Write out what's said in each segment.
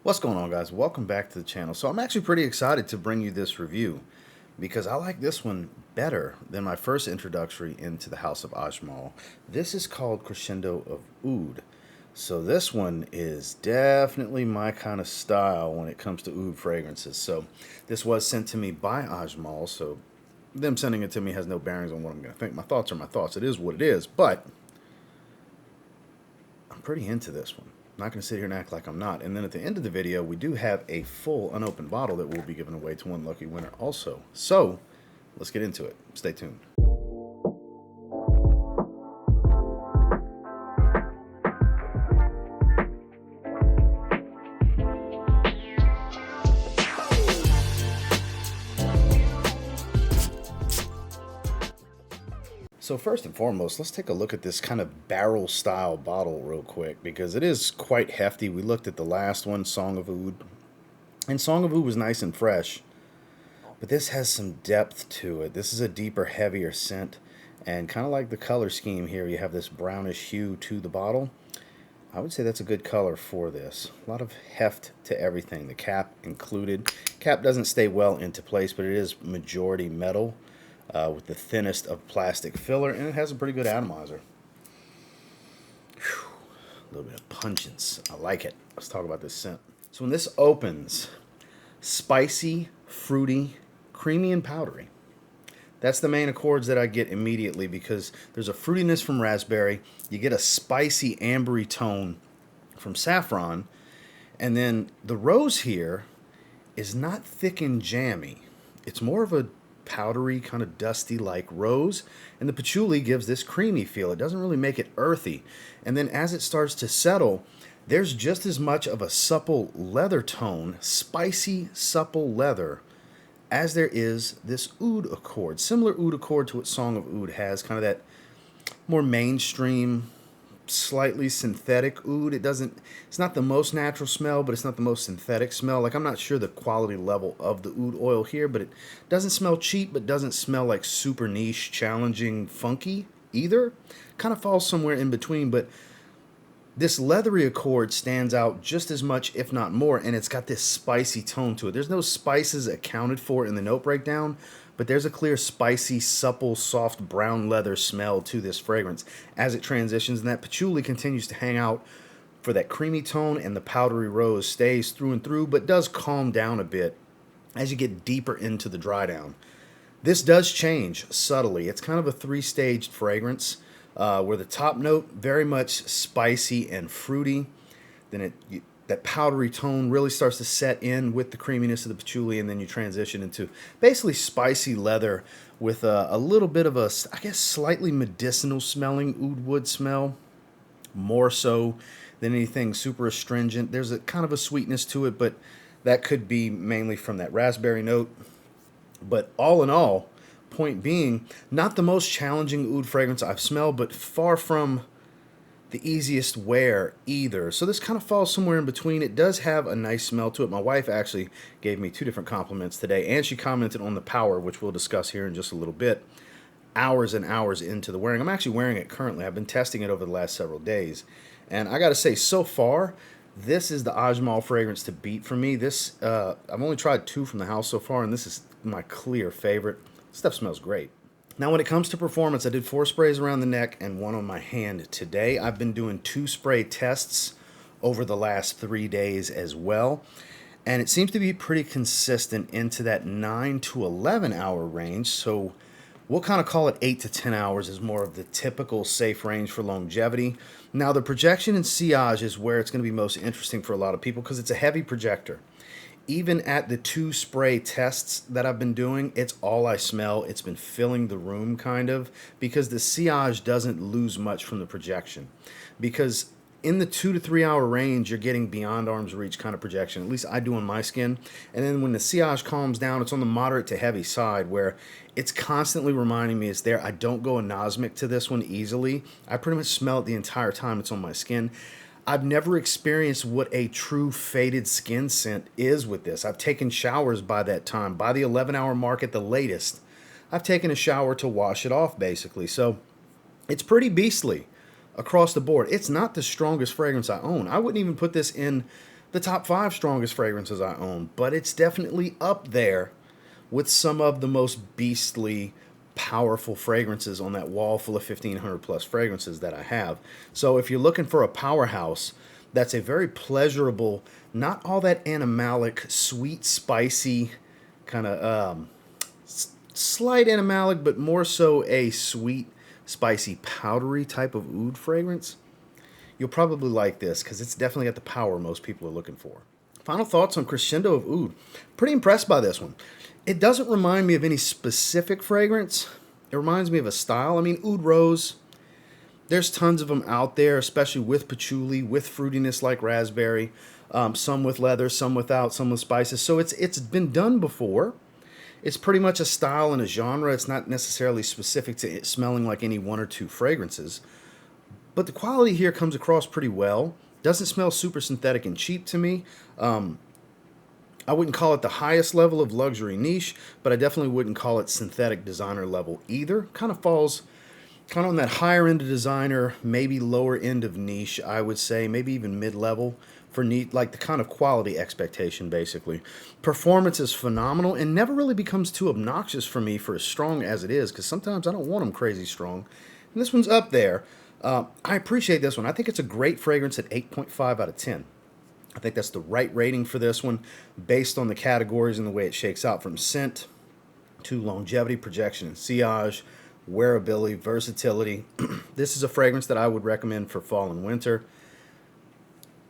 What's going on, guys? Welcome back to the channel. So I'm actually pretty excited to bring you this review because I like this one better than my first introductory into the House of Ajmal. This is called Crescendo of Oud. So this one is definitely my kind of style when it comes to oud fragrances. So this was sent to me by Ajmal, so them sending it to me has no bearings on what I'm going to think. My thoughts are my thoughts. It is what it is, but I'm pretty into this one. I'm not going to sit here and act like I'm not. And then at the end of the video, we do have a full unopened bottle that we'll be giving away to one lucky winner also. So let's get into it. Stay tuned. So first and foremost, let's take a look at this kind of barrel style bottle real quick because it is quite hefty. We looked at the last one, Song of Oud, and Song of Oud was nice and fresh, but this has some depth to it. This is a deeper, heavier scent, and kind of like the color scheme here, you have this brownish hue to the bottle. I would say that's a good color for this. A lot of heft to everything, the cap included. Cap doesn't stay well into place, but it is majority metal. With the thinnest of plastic filler, and it has a pretty good atomizer. Whew. A little bit of pungence. I like it. Let's talk about this scent. So when this opens, spicy, fruity, creamy, and powdery. That's the main accords that I get immediately because there's a fruitiness from raspberry. You get a spicy, ambery tone from saffron. And then the rose here is not thick and jammy. It's more of a powdery, kind of dusty like rose, and the patchouli gives this creamy feel. It doesn't really make it earthy. And then as it starts to settle, there's just as much of a supple leather tone, spicy, supple leather, as there is this oud accord. Similar oud accord to what Song of Oud has, kind of that more mainstream, slightly synthetic oud. It's not the most natural smell, but it's not the most synthetic smell. Like, I'm not sure the quality level of the oud oil here, but it doesn't smell cheap, but doesn't smell like super niche, challenging, funky either. Kind of falls somewhere in between, but this leathery accord stands out just as much, if not more, and it's got this spicy tone to it. There's no spices accounted for in the note breakdown, but there's a clear, spicy, supple, soft brown leather smell to this fragrance as it transitions, and that patchouli continues to hang out for that creamy tone, and the powdery rose stays through and through, but does calm down a bit as you get deeper into the dry down. This does change subtly. It's kind of a three-staged fragrance where the top note, very much spicy and fruity. Then that powdery tone really starts to set in with the creaminess of the patchouli, and then you transition into basically spicy leather with a little bit of a, I guess, slightly medicinal smelling oud wood smell, more so than anything super astringent. There's a kind of a sweetness to it, but that could be mainly from that raspberry note. But all in all, point being, not the most challenging oud fragrance I've smelled, but far from the easiest wear either. So this kind of falls somewhere in between. It does have a nice smell to it. My wife actually gave me two different compliments today, and she commented on the power, which we'll discuss here in just a little bit. Hours and hours into the wearing. I'm actually wearing it currently. I've been testing it over the last several days. And I got to say, so far, this is the Ajmal fragrance to beat for me. This I've only tried two from the house so far, and this is my clear favorite. Stuff smells great. Now, when it comes to performance, I did 4 sprays around the neck and 1 on my hand today. I've been doing 2 spray tests over the last 3 days as well, and it seems to be pretty consistent into that 9 to 11 hour range. So we'll kind of call it 8 to 10 hours is more of the typical safe range for longevity. Now, the projection and sillage is where it's going to be most interesting for a lot of people because it's a heavy projector. Even at the 2 spray tests that I've been doing, it's all I smell. It's been filling the room kind of because the sillage doesn't lose much from the projection. Because in the 2 to 3 hour range, you're getting beyond arm's reach kind of projection. At least I do on my skin. And then when the sillage calms down, it's on the moderate to heavy side where it's constantly reminding me it's there. I don't go anosmic to this one easily. I pretty much smell it the entire time it's on my skin. I've never experienced what a true faded skin scent is with this. I've taken showers by that time. By the 11-hour mark at the latest, I've taken a shower to wash it off, basically. So it's pretty beastly across the board. It's not the strongest fragrance I own. I wouldn't even put this in the top 5 strongest fragrances I own, but it's definitely up there with some of the most beastly, powerful fragrances on that wall full of 1,500 plus fragrances that I have. So if you're looking for a powerhouse, that's a very pleasurable, not all that animalic, sweet, spicy, kind of slight animalic, but more so a sweet, spicy, powdery type of oud fragrance, you'll probably like this because it's definitely got the power most people are looking for. Final thoughts on Crescendo of Oud. Pretty impressed by this one. It doesn't remind me of any specific fragrance. It reminds me of a style. I mean, oud rose, there's tons of them out there, especially with patchouli, with fruitiness like raspberry, some with leather, some without, some with spices. So it's been done before. It's pretty much a style and a genre. It's not necessarily specific to it smelling like any one or two fragrances. But the quality here comes across pretty well. Doesn't smell super synthetic and cheap to me. I wouldn't call it the highest level of luxury niche, but I definitely wouldn't call it synthetic designer level either. Kind of falls kind of on that higher end of designer, maybe lower end of niche, I would say, maybe even mid-level for neat, like the kind of quality expectation, basically. Performance is phenomenal and never really becomes too obnoxious for me for as strong as it is, because sometimes I don't want them crazy strong. And this one's up there. I appreciate this one. I think it's a great fragrance at 8.5 out of 10. I think that's the right rating for this one based on the categories and the way it shakes out from scent to longevity, projection, and sillage, wearability, versatility. This is a fragrance that I would recommend for fall and winter.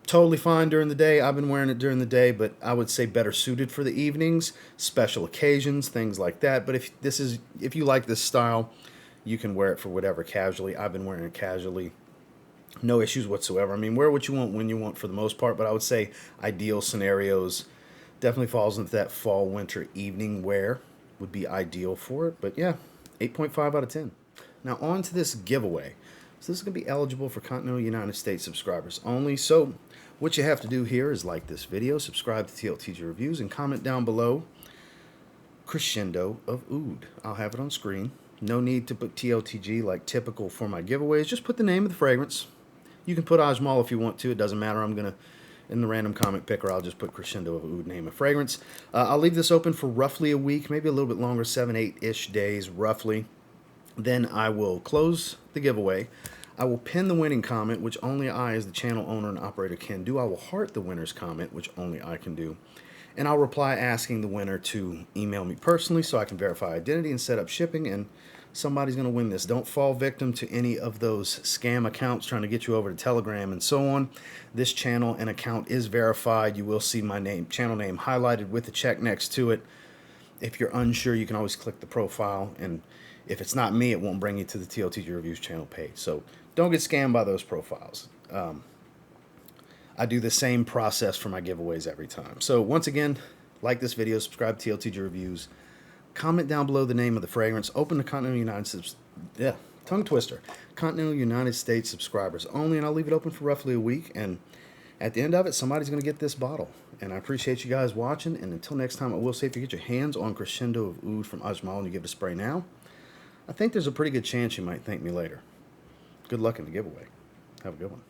Totally fine during the day. I've been wearing it during the day, but I would say better suited for the evenings, special occasions, things like that. But if you like this style, you can wear it for whatever casually. I've been wearing it casually. No issues whatsoever. I mean, wear what you want when you want for the most part, but I would say ideal scenarios definitely falls into that fall, winter, evening wear would be ideal for it. But yeah, 8.5 out of 10. Now on to this giveaway. So this is going to be eligible for Continental United States subscribers only. So what you have to do here is like this video, subscribe to TLTG Reviews, and comment down below Crescendo of Oud. I'll have it on screen. No need to put TLTG like typical for my giveaways. Just put the name of the fragrance. You can put Ajmal if you want to. It doesn't matter. I'm going to, in the random comment picker, I'll just put Crescendo of Oud, name of fragrance. I'll leave this open for roughly a week, maybe a little bit longer, 7, 8-ish days, roughly. Then I will close the giveaway. I will pin the winning comment, which only I, as the channel owner and operator, can do. I will heart the winner's comment, which only I can do. And I'll reply asking the winner to email me personally so I can verify identity and set up shipping, and somebody's going to win this. Don't fall victim to any of those scam accounts trying to get you over to Telegram and so on. This channel and account is verified. You will see my name, channel name highlighted with the check next to it. If you're unsure, you can always click the profile, and if it's not me, it won't bring you to the TLTG Reviews channel page. So don't get scammed by those profiles. I do the same process for my giveaways every time. So once again, like this video, subscribe to TLTG Reviews, comment down below the name of the fragrance, open to Continental United States, tongue twister, Continental United States subscribers only, and I'll leave it open for roughly a week, and at the end of it, somebody's going to get this bottle. And I appreciate you guys watching, and until next time, I will say if you get your hands on Crescendo of Oud from Ajmal and you give it a spray now, I think there's a pretty good chance you might thank me later. Good luck in the giveaway. Have a good one.